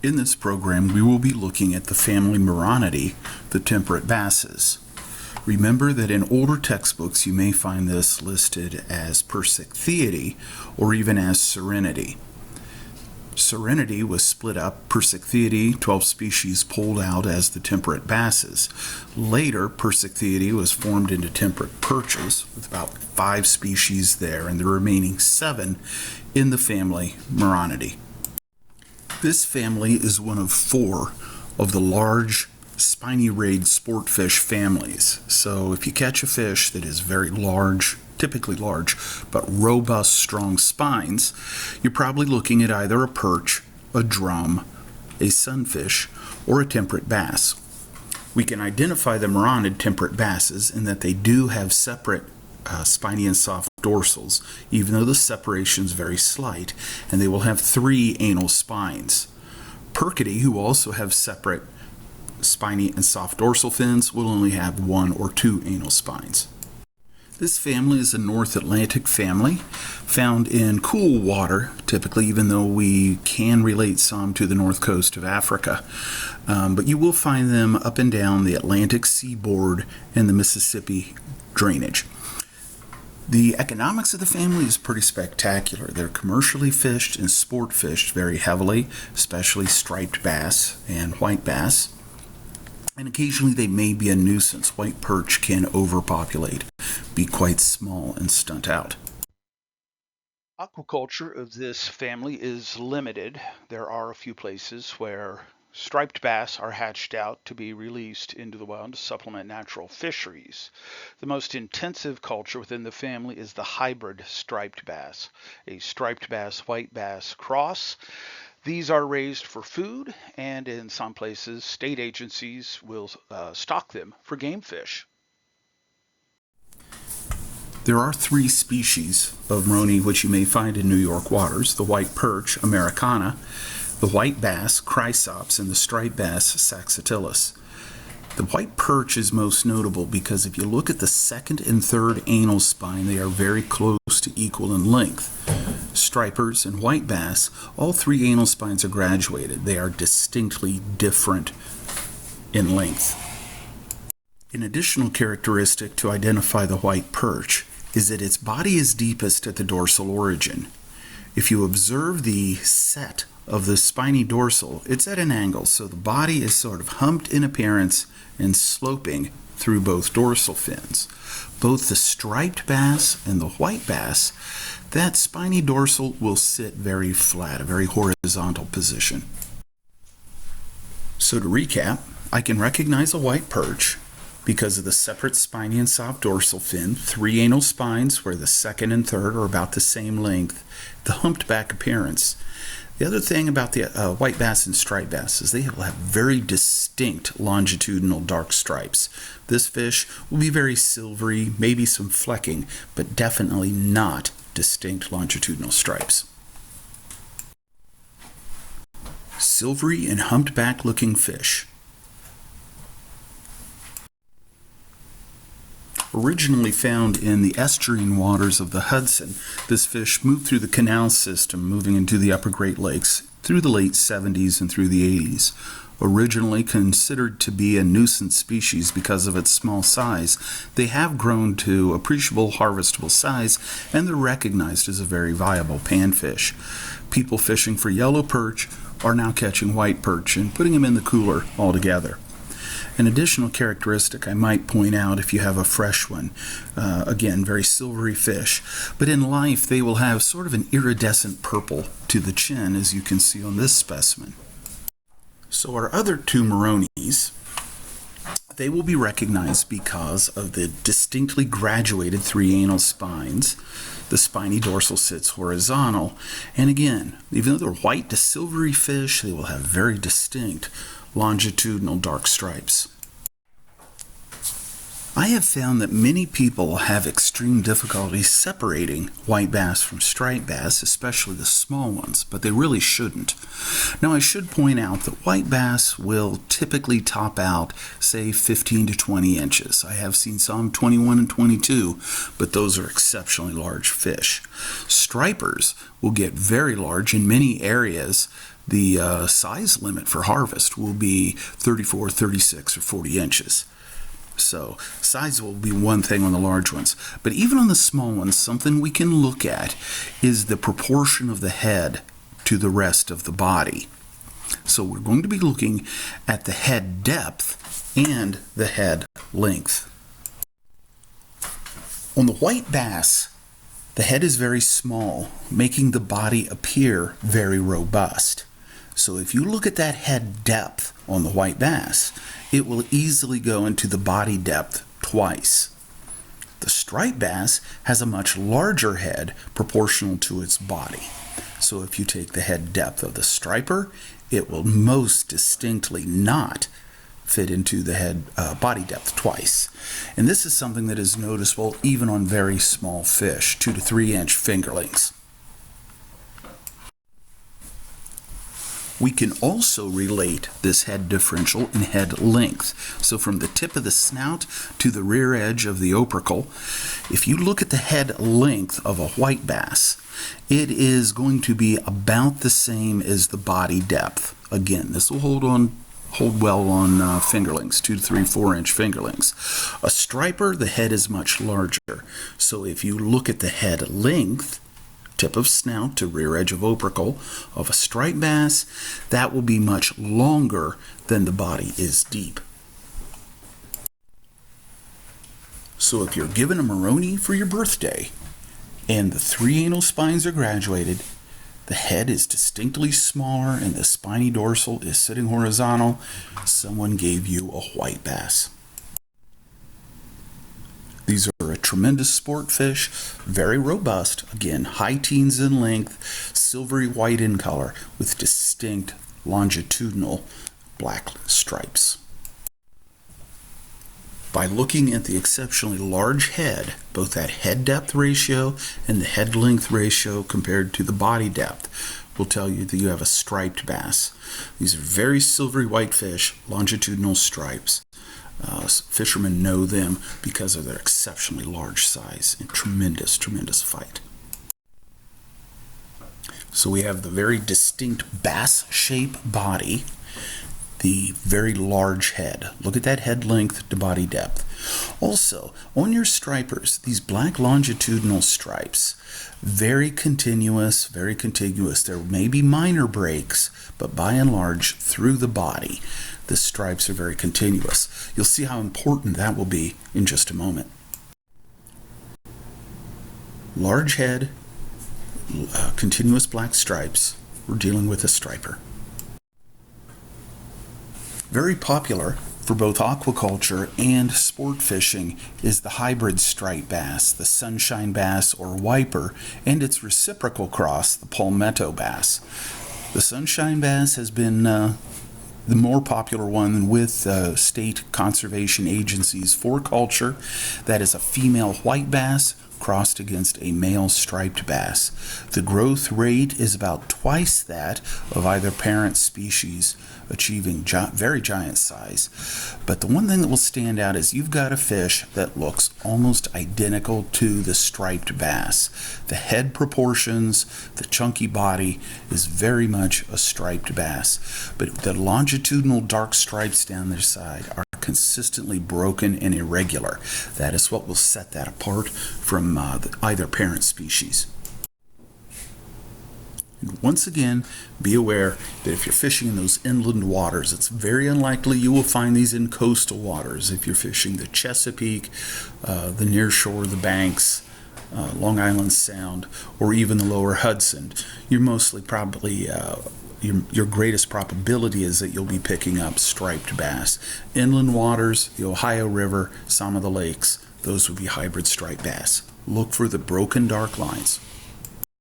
In this program, we will be looking at the family Moronidae, the temperate basses. Remember that in older textbooks you may find this listed as Persicthiidae or even as Serenidae. Serenidae was split up, Persicthiidae, 12 species pulled out as the temperate basses. Later, Persicthiidae was formed into temperate perches with about 5 species there and the remaining 7 in the family Moronidae. This family is one of 4 of the large spiny-rayed sportfish families. So if you catch a fish that is very large, typically large, but robust, strong spines, you're probably looking at either a perch, a drum, a sunfish, or a temperate bass. We can identify the Moronid temperate basses in that they do have separate spiny and soft dorsals, even though the separation is very slight, and they will have 3 anal spines. Percidae, who also have separate spiny and soft dorsal fins, will only have 1 or 2 anal spines. This family is a North Atlantic family, found in cool water, typically, even though we can relate some to the north coast of Africa. But you will find them up and down the Atlantic seaboard and the Mississippi drainage. The economics of the family is pretty spectacular. They're commercially fished and sport fished very heavily, especially striped bass and white bass. And occasionally they may be a nuisance. White perch can overpopulate, be quite small, and stunt out. Aquaculture of this family is limited. There are a few places where striped bass are hatched out to be released into the wild to supplement natural fisheries. The most intensive culture within the family is the hybrid striped bass, a striped bass white bass cross. These are raised for food, and in some places state agencies will stock them for game fish. There are 3 species of Moroni which you may find in New York waters: the white perch, Americana, the white bass, Chrysops, and the striped bass, Saxatilis. The white perch is most notable because if you look at the 2nd and 3rd anal spine, they are very close to equal in length. Stripers and white bass, all 3 anal spines are graduated. They are distinctly different in length. An additional characteristic to identify the white perch is that its body is deepest at the dorsal origin. If you observe the set of the spiny dorsal, it's at an angle, so the body is sort of humped in appearance and sloping through both dorsal fins. Both the striped bass and the white bass, that spiny dorsal will sit very flat, a very horizontal position. So to recap, I can recognize a white perch because of the separate spiny and soft dorsal fin, 3 anal spines where the 2nd and 3rd are about the same length, the humped back appearance. The other thing about the white bass and striped bass is they will have very distinct longitudinal dark stripes. This fish will be very silvery, maybe some flecking, but definitely not distinct longitudinal stripes. Silvery and humped back looking fish. Originally found in the estuarine waters of the Hudson, this fish moved through the canal system, moving into the upper Great Lakes through the late 70s and through the 80s. Originally considered to be a nuisance species because of its small size, they have grown to appreciable harvestable size, and they're recognized as a very viable panfish. People fishing for yellow perch are now catching white perch and putting them in the cooler altogether. An additional characteristic I might point out if you have a fresh one, again, very silvery fish, but in life they will have sort of an iridescent purple to the chin, as you can see on this specimen. So our other 2 Moronis, they will be recognized because of the distinctly graduated 3 anal spines. The spiny dorsal sits horizontal, and again, even though they're white to silvery fish, they will have very distinct longitudinal dark stripes. I have found that many people have extreme difficulty separating white bass from striped bass, especially the small ones, but they really shouldn't. Now, I should point out that white bass will typically top out, say, 15 to 20 inches. I have seen some 21 and 22, but those are exceptionally large fish. Stripers will get very large in many areas, the size limit for harvest will be 34, 36, or 40 inches. So size will be one thing on the large ones. But even on the small ones, something we can look at is the proportion of the head to the rest of the body. So we're going to be looking at the head depth and the head length. On the white bass, the head is very small, making the body appear very robust. So if you look at that head depth on the white bass, it will easily go into the body depth twice. The striped bass has a much larger head proportional to its body. So if you take the head depth of the striper, it will most distinctly not fit into the head body depth twice. And this is something that is noticeable even on very small fish, 2 to 3 inch fingerlings. We can also relate this head differential in head length. So from the tip of the snout to the rear edge of the opercle, if you look at the head length of a white bass, it is going to be about the same as the body depth. Again, this will hold well on fingerlings, 2 to 3, 4 inch fingerlings. A striper, the head is much larger. So if you look at the head length, tip of snout to rear edge of opercle of a striped bass, that will be much longer than the body is deep. So if you're given a Moroni for your birthday and the 3 anal spines are graduated, the head is distinctly smaller and the spiny dorsal is sitting horizontal, someone gave you a white bass. These are a tremendous sport fish, very robust, again, high teens in length, silvery white in color, with distinct longitudinal black stripes. By looking at the exceptionally large head, both that head depth ratio and the head length ratio compared to the body depth will tell you that you have a striped bass. These are very silvery white fish, longitudinal stripes. Fishermen know them because of their exceptionally large size and tremendous fight. So we have the very distinct bass shape body, the very large head. Look at that head length to body depth. Also, on your stripers, these black longitudinal stripes, very continuous, very contiguous. There may be minor breaks, but by and large, through the body, the stripes are very continuous. You'll see how important that will be in just a moment. Large head, continuous black stripes. We're dealing with a striper. Very popular for both aquaculture and sport fishing is the hybrid striped bass, the sunshine bass or wiper, and its reciprocal cross, the palmetto bass. The sunshine bass has been the more popular one with state conservation agencies for culture. That is a female white bass crossed against a male striped bass. The growth rate is about twice that of either parent species, achieving very giant size. But the one thing that will stand out is you've got a fish that looks almost identical to the striped bass. The head proportions, the chunky body is very much a striped bass. But the longitudinal dark stripes down their side are consistently broken and irregular. That is what will set that apart from either parent species. And once again, be aware that if you're fishing in those inland waters, it's very unlikely you will find these in coastal waters. If you're fishing the Chesapeake, the near shore, the Banks, Long Island Sound, or even the lower Hudson, you're mostly probably your greatest probability is that you'll be picking up striped bass. Inland waters, the Ohio River, some of the lakes, those would be hybrid striped bass. Look for the broken dark lines.